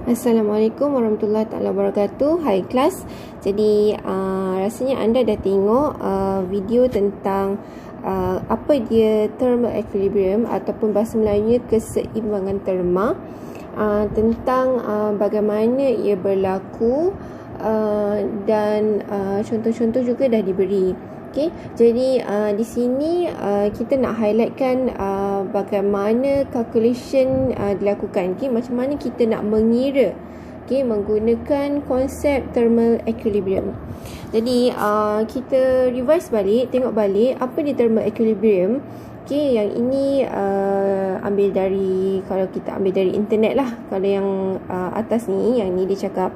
Assalamualaikum warahmatullahi wabarakatuh. Hai kelas. Jadi rasanya anda dah tengok video tentang apa dia thermal equilibrium ataupun bahasa Melayunya keseimbangan terma, tentang bagaimana ia berlaku, dan contoh-contoh juga dah diberi. Okay, jadi di sini kita nak highlightkan bagaimana calculation dilakukan. Okay, macam mana kita nak mengira, okay, menggunakan konsep thermal equilibrium. Jadi kita revise balik, tengok balik apa dia thermal equilibrium. Okay, yang ini ambil dari, kalau kita ambil dari internet lah. Kalau yang atas ni, yang ni dia cakap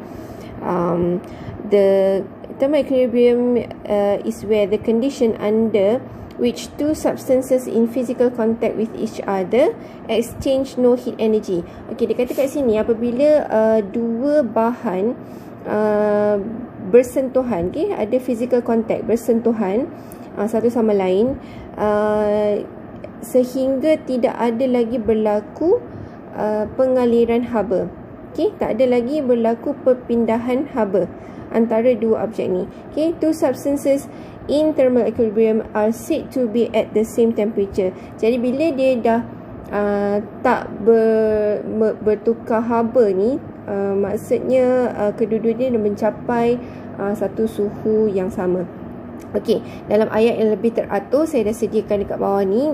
the thermal equilibrium is where the condition under which two substances in physical contact with each other exchange no heat energy. Okey, dia kata kat sini apabila dua bahan bersentuhan, okay, ada physical contact, bersentuhan satu sama lain, sehingga tidak ada lagi berlaku pengaliran haba. Okay, tak ada lagi berlaku perpindahan haba antara dua objek ni. Okay, two substances in thermal equilibrium are said to be at the same temperature. Jadi bila dia dah tak bertukar haba ni, maksudnya kedua-duanya dah mencapai satu suhu yang sama. Okey, dalam ayat yang lebih teratur saya dah sediakan dekat bawah ni,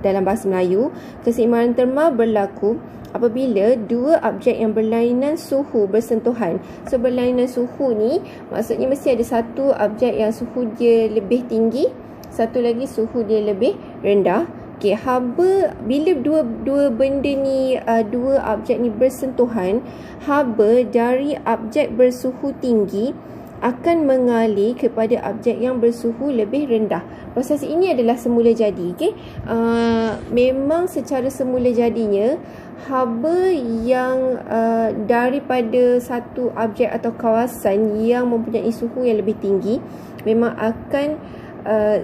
dalam bahasa Melayu, keseimbangan terma berlaku apabila dua objek yang berlainan suhu bersentuhan. So berlainan suhu ni maksudnya mesti ada satu objek yang suhu dia lebih tinggi, satu lagi suhu dia lebih rendah. Okey, haba, bila dua benda ni, dua objek ni bersentuhan, haba dari objek bersuhu tinggi akan mengalir kepada objek yang bersuhu lebih rendah. Proses ini adalah semula jadi. Okay? Memang secara semula jadinya, haba yang daripada satu objek atau kawasan yang mempunyai suhu yang lebih tinggi memang akan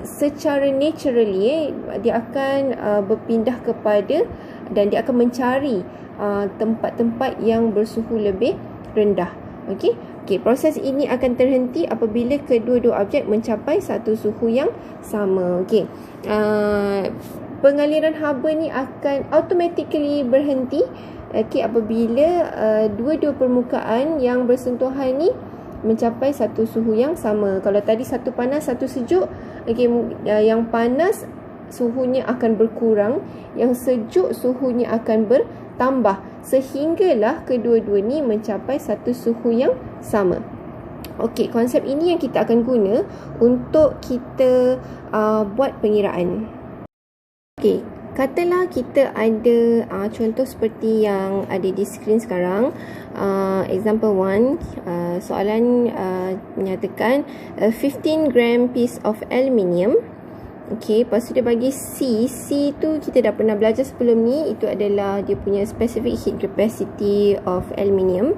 secara naturally dia akan berpindah kepada, dan dia akan mencari tempat-tempat yang bersuhu lebih rendah. Okey. Okey, proses ini akan terhenti apabila kedua-dua objek mencapai satu suhu yang sama. Okey. Pengaliran haba ni akan automatically berhenti, okey, apabila dua-dua permukaan yang bersentuhan ni mencapai satu suhu yang sama. Kalau tadi satu panas, satu sejuk, okey, yang panas suhunya akan berkurang, yang sejuk suhunya akan bertambah, sehinggalah kedua-dua ni mencapai satu suhu yang sama. Okey, konsep ini yang kita akan guna untuk kita buat pengiraan. Okey, katalah kita ada contoh seperti yang ada di skrin sekarang. Example 1, soalan menyatakan 15 gram piece of aluminium. Okey, lepas tu dia bagi C. C tu kita dah pernah belajar sebelum ni. Itu adalah dia punya specific heat capacity of aluminium.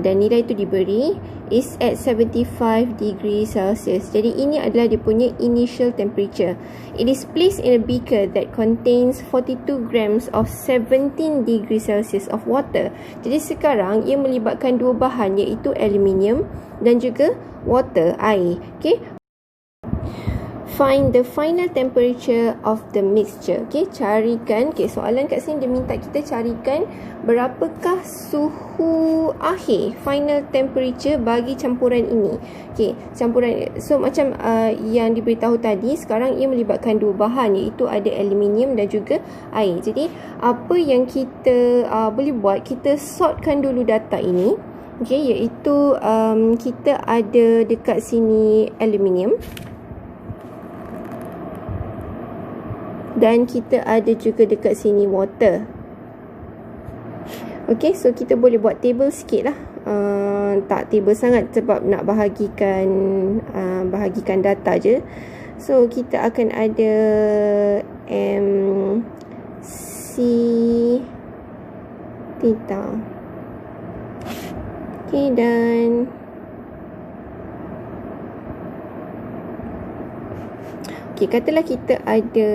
Dan nilai itu diberi is at 75 degrees Celsius. Jadi ini adalah dia punya initial temperature. It is placed in a beaker that contains 42 grams of 17 degrees Celsius of water. Jadi sekarang ia melibatkan dua bahan, iaitu aluminium dan juga water, air. Okay. Find the final temperature of the mixture. Okay, carikan. Okay, soalan kat sini dia minta kita carikan berapakah suhu akhir, final temperature bagi campuran ini. Okay, campuran. So macam yang diberitahu tadi, sekarang ia melibatkan dua bahan, iaitu ada aluminium dan juga air. Jadi apa yang kita boleh buat, kita sortkan dulu data ini. Okay, iaitu kita ada dekat sini aluminium. Dan kita ada juga dekat sini water. Okay, so kita boleh buat table sikit lah. Tak table sangat sebab nak bahagikan data je. So kita akan ada MC theta. Okay, dan okay, katalah kita ada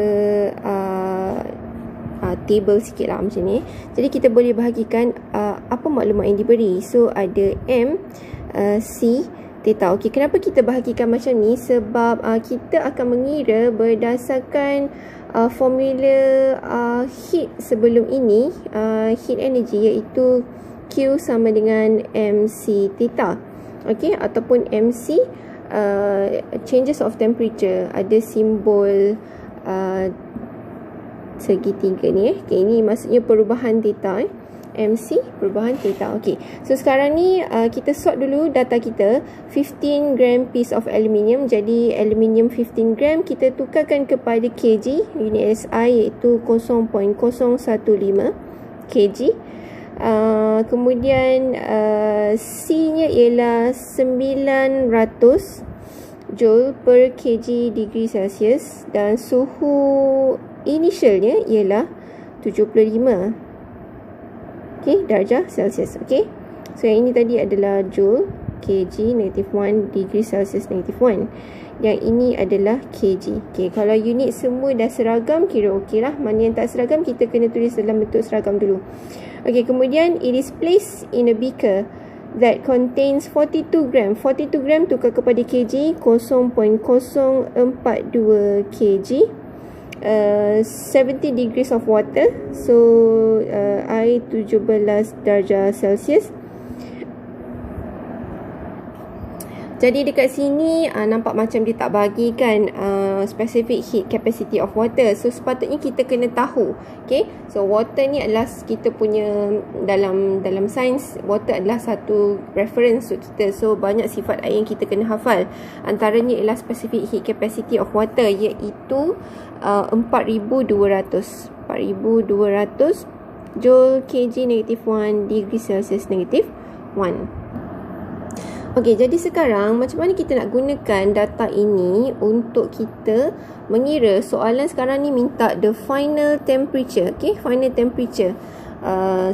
table sikit lah macam ni. Jadi kita boleh bahagikan apa maklumat yang diberi. So ada M C theta. Okey, kenapa kita bahagikan macam ni? Sebab kita akan mengira berdasarkan formula heat sebelum ini, heat energy, iaitu Q sama dengan MC theta. Okey, ataupun MC changes of temperature. Ada simbol segitiga ni. Okey, ini maksudnya perubahan theta. MC perubahan theta. Okey, so sekarang ni kita sort dulu data kita. 15 gram piece of aluminium. Jadi aluminium 15 gram kita tukarkan kepada kg, unit SI iaitu 0.015 kg. Kemudian C nya ialah 900 joule per kg degree Celsius dan suhu initialnya ialah 75 darjah Celsius. So yang ini tadi adalah joule, kg, -1 degree Celsius, -1. Yang ini adalah kg. Kalau unit semua dah seragam, kira okey lah. Mana yang tak seragam, kita kena tulis dalam bentuk seragam dulu. Kemudian it is placed in a beaker that contains 42 gram. 42 gram tukar kepada kg, 0.042 kg. 70 degrees of water. So air 17 darjah Celsius. Jadi dekat sini nampak macam dia tak bagikan specific heat capacity of water. So sepatutnya kita kena tahu. So water ni adalah kita punya, dalam sains, water adalah satu reference untuk kita. So banyak sifat air yang kita kena hafal. Antaranya ialah specific heat capacity of water, iaitu 4,200 joule kg -1 degree Celsius -1. Jadi sekarang macam mana kita nak gunakan data ini untuk kita mengira? Soalan sekarang ni minta the final temperature. Final temperature.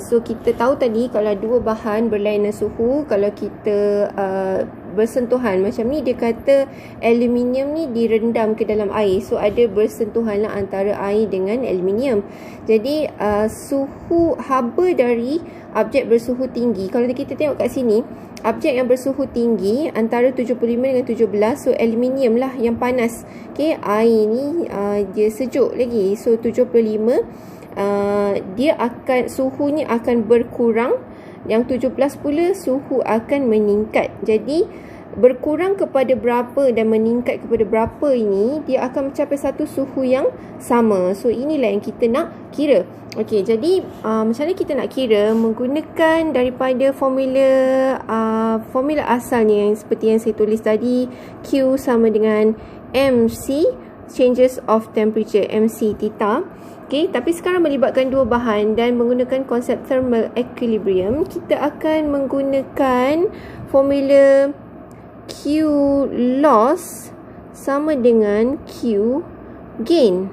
So kita tahu tadi kalau dua bahan berlainan suhu, kalau kita bersentuhan macam ni, dia kata aluminium ni direndam ke dalam air. So ada bersentuhan lah antara air dengan aluminium. Jadi suhu haba dari objek bersuhu tinggi, kalau kita tengok kat sini, objek yang bersuhu tinggi antara 75 dengan 17, so aluminium lah yang panas. Air ni dia sejuk lagi. So 75 dia akan, suhunya akan berkurang. Yang 17 pula suhu akan meningkat. Jadi berkurang kepada berapa dan meningkat kepada berapa ini, dia akan mencapai satu suhu yang sama. So inilah yang kita nak kira. Jadi macam mana kita nak kira? Menggunakan daripada formula asalnya, yang seperti yang saya tulis tadi, Q sama dengan MC, changes of temperature, MC theta. Tapi sekarang melibatkan dua bahan dan menggunakan konsep thermal equilibrium, kita akan menggunakan formula Q loss sama dengan Q gain.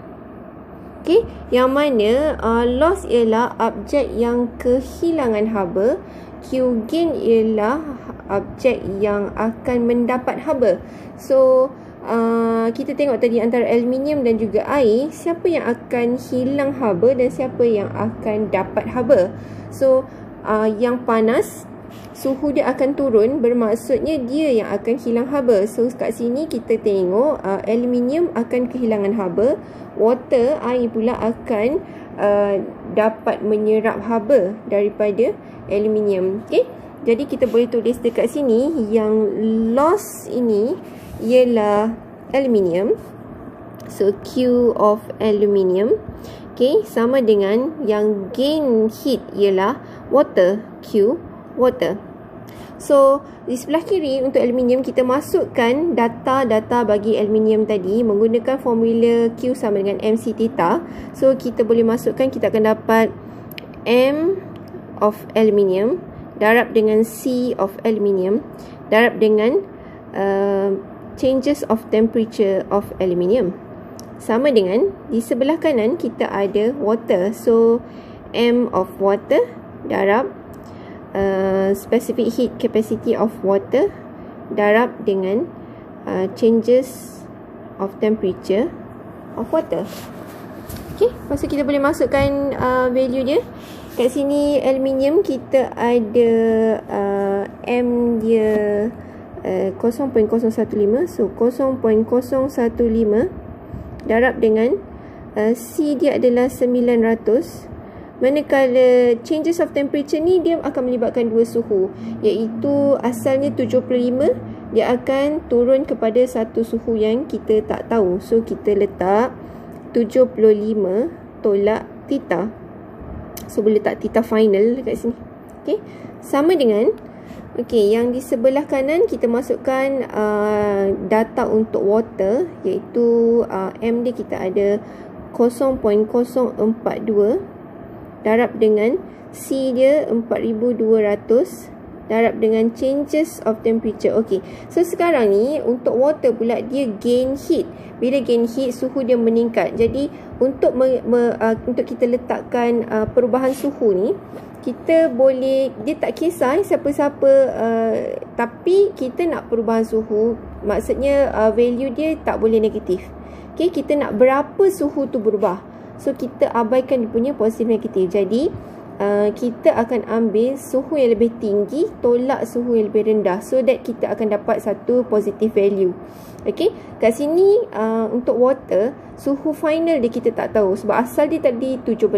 Yang mana loss ialah objek yang kehilangan haba, Q gain ialah objek yang akan mendapat haba. So kita tengok tadi antara aluminium dan juga air, siapa yang akan hilang haba dan siapa yang akan dapat haba. So yang panas, suhu dia akan turun, bermaksudnya dia yang akan hilang haba. So kat sini kita tengok aluminium akan kehilangan haba, water, air pula akan dapat menyerap haba daripada aluminium. Jadi kita boleh tulis dekat sini yang loss ini ialah aluminium. So Q of aluminium sama dengan yang gain heat ialah water, Q water. So di sebelah kiri untuk aluminium, kita masukkan data-data bagi aluminium tadi menggunakan formula Q sama dengan MC theta. So kita boleh masukkan, kita akan dapat M of aluminium darab dengan C of aluminium darab dengan changes of temperature of aluminium sama dengan, di sebelah kanan kita ada water. So M of water darab specific heat capacity of water darab dengan changes of temperature of water. Lepas tu kita boleh masukkan value dia. kat sini aluminium kita ada M dia 0.015. So 0.015 darab dengan C dia adalah 900. Manakala changes of temperature ni dia akan melibatkan dua suhu, iaitu asalnya 75, dia akan turun kepada satu suhu yang kita tak tahu. So kita letak 75 tolak theta. So boleh letak theta final dekat sini. Okey, sama dengan yang di sebelah kanan kita masukkan data untuk water, iaitu M dia kita ada 0.042 darab dengan C dia 4200 darab dengan changes of temperature. Okey, so sekarang ni untuk water pula dia gain heat. Bila gain heat, suhu dia meningkat. Jadi untuk untuk kita letakkan perubahan suhu ni, kita boleh, dia tak kisah siapa-siapa, tapi kita nak perubahan suhu, maksudnya value dia tak boleh negatif. Okey, kita nak berapa suhu tu berubah. So kita abaikan dia punya positif negatif. Jadi kita akan ambil suhu yang lebih tinggi tolak suhu yang lebih rendah, so that kita akan dapat satu positive value. Okey, kat sini untuk water, suhu final dia kita tak tahu sebab asal dia tadi 17,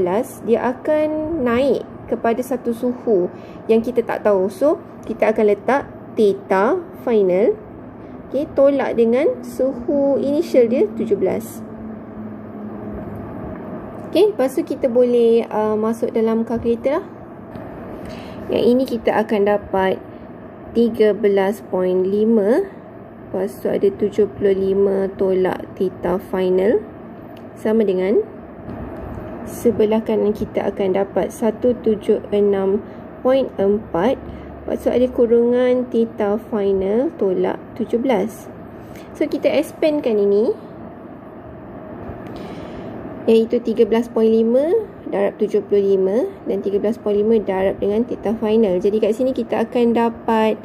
dia akan naik kepada satu suhu yang kita tak tahu. So kita akan letak theta final, tolak dengan suhu initial dia 17. Lepas tu kita boleh masuk dalam kalkulator lah. Yang ini kita akan dapat 13.5. Lepas tu ada 75 tolak theta final, sama dengan, sebelah kanan kita akan dapat 176.4. Lepas tu ada kurungan theta final tolak 17. So kita expandkan ini, iaitu 13.5 darab 75 dan 13.5 darab dengan theta final. Jadi kat sini kita akan dapat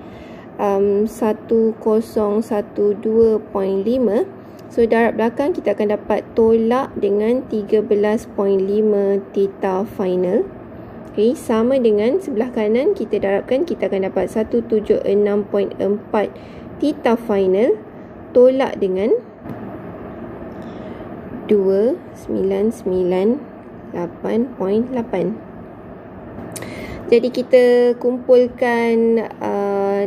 1012.5. So darab belakang kita akan dapat tolak dengan 13.5 theta final. Okey, sama dengan sebelah kanan kita darabkan, kita akan dapat 176.4 theta final tolak dengan 2998.8. Jadi kita kumpulkan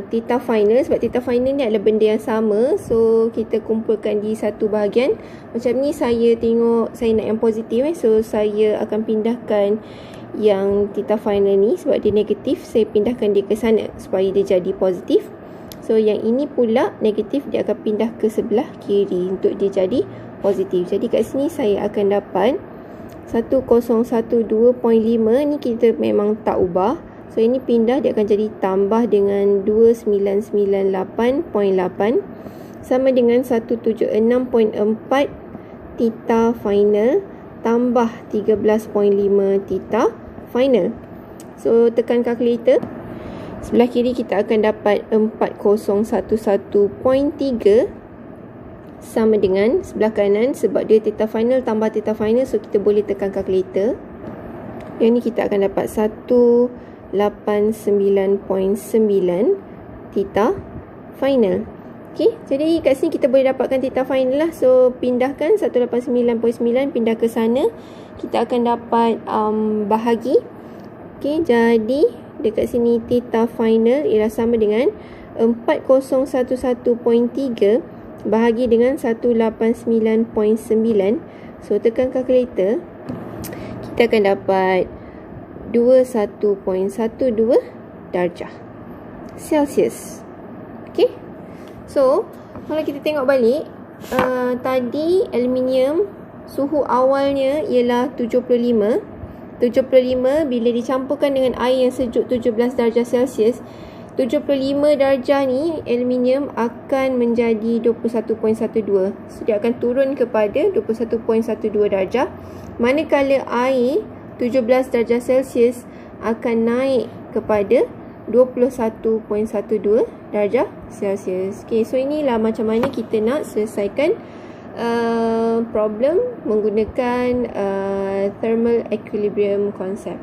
theta final, sebab theta final ni adalah benda yang sama. So kita kumpulkan di satu bahagian. Macam ni saya tengok saya nak yang positif, so saya akan pindahkan yang theta final ni, sebab dia negatif, saya pindahkan dia ke sana supaya dia jadi positif. So yang ini pula negatif, dia akan pindah ke sebelah kiri untuk dia jadi positif. Jadi kat sini saya akan dapat 1012.5 ni kita memang tak ubah. So ini pindah, dia akan jadi tambah dengan 2998.8 sama dengan 176.4 theta final tambah 13.5 theta final. So tekan kalkulator. Sebelah kiri kita akan dapat 4011.3 sama dengan sebelah kanan, sebab dia theta final tambah theta final, so kita boleh tekan kalkulator. Yang ni kita akan dapat 189.9 theta final. Okey, jadi kat sini kita boleh dapatkan theta final lah. So pindahkan 189.9 pindah ke sana, kita akan dapat bahagi. Okey, jadi dekat sini theta final ialah sama dengan 4011.3 bahagi dengan 189.9. So tekan kalkulator, kita akan dapat 21.12 darjah Celsius. Okey, so kalau kita tengok balik, tadi aluminium suhu awalnya ialah 75 bila dicampurkan dengan air yang sejuk 17 darjah Celsius, 75 darjah ni aluminium akan menjadi 21.12. So dia akan turun kepada 21.12 darjah. Manakala air 17 darjah Celsius akan naik kepada 21.12 darjah Celsius. Okay, so inilah macam mana kita nak selesaikan problem menggunakan thermal equilibrium concept.